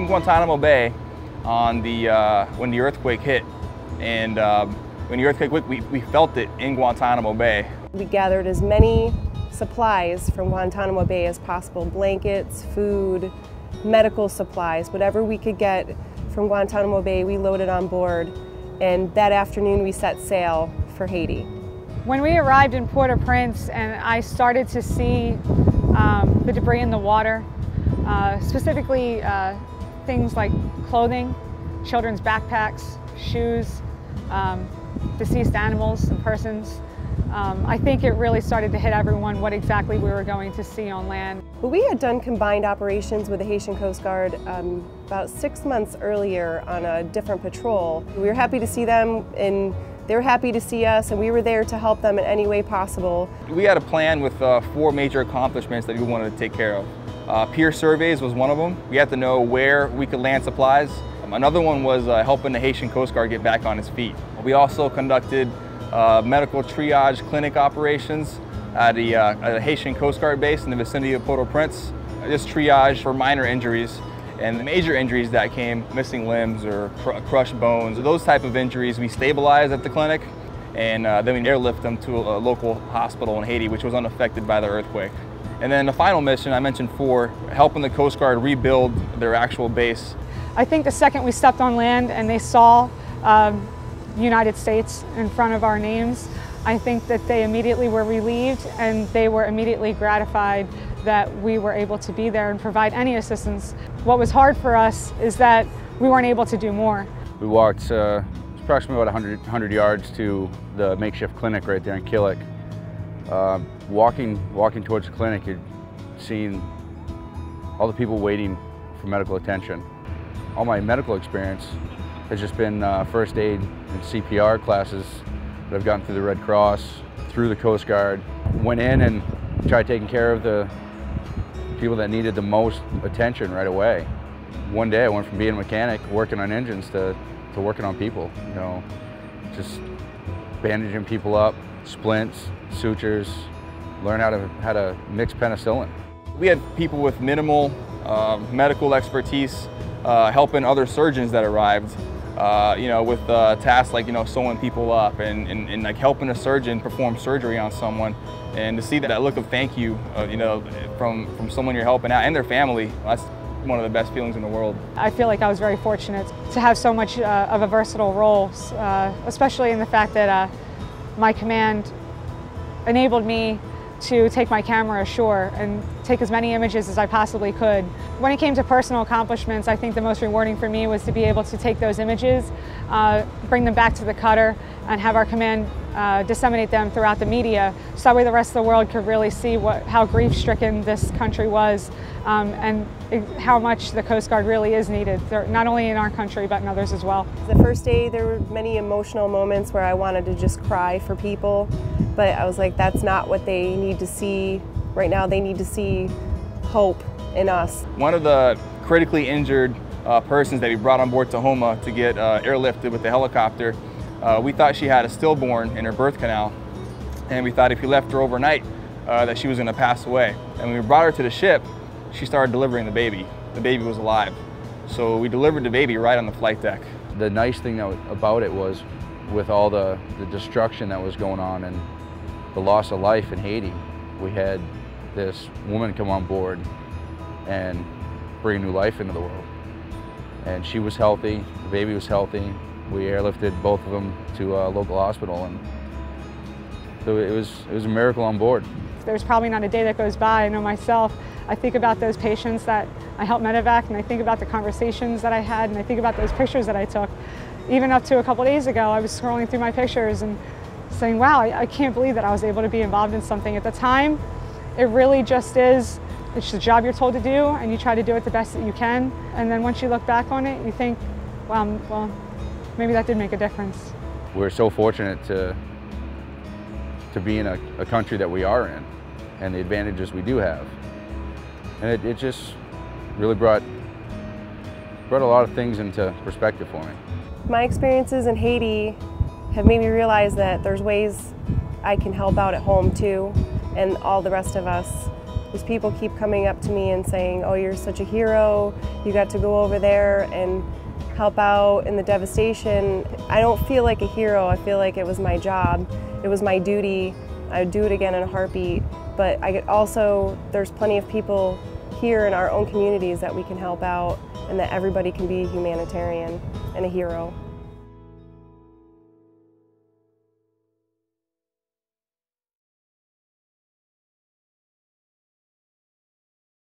Guantanamo Bay on when the earthquake hit, and when the earthquake hit, we felt it in Guantanamo Bay. We gathered as many supplies from Guantanamo Bay as possible: blankets, food, medical supplies, whatever we could get from Guantanamo Bay, we loaded on board, and that afternoon we set sail for Haiti. When we arrived in Port-au-Prince and I started to see the debris in the water, specifically things like clothing, children's backpacks, shoes, deceased animals and persons, I think it really started to hit everyone what exactly we were going to see on land. Well, we had done combined operations with the Haitian Coast Guard about 6 months earlier on a different patrol. We were happy to see them, and they were happy to see us, and we were there to help them in any way possible. We had a plan with 4 major accomplishments that we wanted to take care of. Peer surveys was one of them. We had to know where we could land supplies. Another one was helping the Haitian Coast Guard get back on its feet. We also conducted medical triage clinic operations at a Haitian Coast Guard base in the vicinity of Port-au-Prince. This triage for minor injuries, and the major injuries that came, missing limbs or crushed bones, those type of injuries, we stabilized at the clinic, and then we airlift them to a local hospital in Haiti, which was unaffected by the earthquake. And then the final mission, I mentioned 4, helping the Coast Guard rebuild their actual base. I think the second we stepped on land and they saw United States in front of our names, I think that they immediately were relieved, and they were immediately gratified that we were able to be there and provide any assistance. What was hard for us is that we weren't able to do more. We walked approximately about 100 yards to the makeshift clinic right there in Killick. Walking towards the clinic, you're seeing all the people waiting for medical attention. All my medical experience has just been first aid and CPR classes that I've gotten through the Red Cross, through the Coast Guard. Went in and tried taking care of the people that needed the most attention right away. One day I went from being a mechanic, working on engines, to working on people. You know, just bandaging people up, splints, sutures, learn how to mix penicillin. We had people with minimal medical expertise helping other surgeons that arrived, you know, with tasks like, you know, sewing people up and like helping a surgeon perform surgery on someone, and to see that look of thank you, you know, from someone you're helping out and their family, that's one of the best feelings in the world. I feel like I was very fortunate to have so much of a versatile role, especially in the fact that my command enabled me to take my camera ashore and take as many images as I possibly could. When it came to personal accomplishments, I think the most rewarding for me was to be able to take those images, bring them back to the cutter, and have our command disseminate them throughout the media, so that way the rest of the world could really see how grief-stricken this country was, and how much the Coast Guard really is needed, not only in our country but in others as well. The first day there were many emotional moments where I wanted to just cry for people, but I was like, that's not what they need to see right now. They need to see hope in us. One of the critically injured persons that we brought on board Tahoma to get airlifted with the helicopter, we thought she had a stillborn in her birth canal, and we thought if we left her overnight that she was going to pass away. And when we brought her to the ship, she started delivering the baby. The baby was alive. So we delivered the baby right on the flight deck. The nice thing about it was, with all the destruction that was going on and the loss of life in Haiti, we had this woman come on board and bring new life into the world. And she was healthy, the baby was healthy. We airlifted both of them to a local hospital, and so it was a miracle on board. There's probably not a day that goes by, I know myself, I think about those patients that I helped medevac, and I think about the conversations that I had, and I think about those pictures that I took. Even up to a couple days ago, I was scrolling through my pictures and saying, wow, I can't believe that I was able to be involved in something. At the time, it really just is, it's the job you're told to do, and you try to do it the best that you can. And then once you look back on it, you think, wow, well, maybe that did make a difference. We're so fortunate to be in a country that we are in, and the advantages we do have. And it just really brought a lot of things into perspective for me. My experiences in Haiti have made me realize that there's ways I can help out at home too, and all the rest of us These people keep coming up to me and saying, oh, you're such a hero, you got to go over there and help out in the devastation. I don't feel like a hero, I feel like it was my job, it was my duty. I would do it again in a heartbeat, but there's plenty of people here in our own communities that we can help out and that everybody can be a humanitarian and a hero.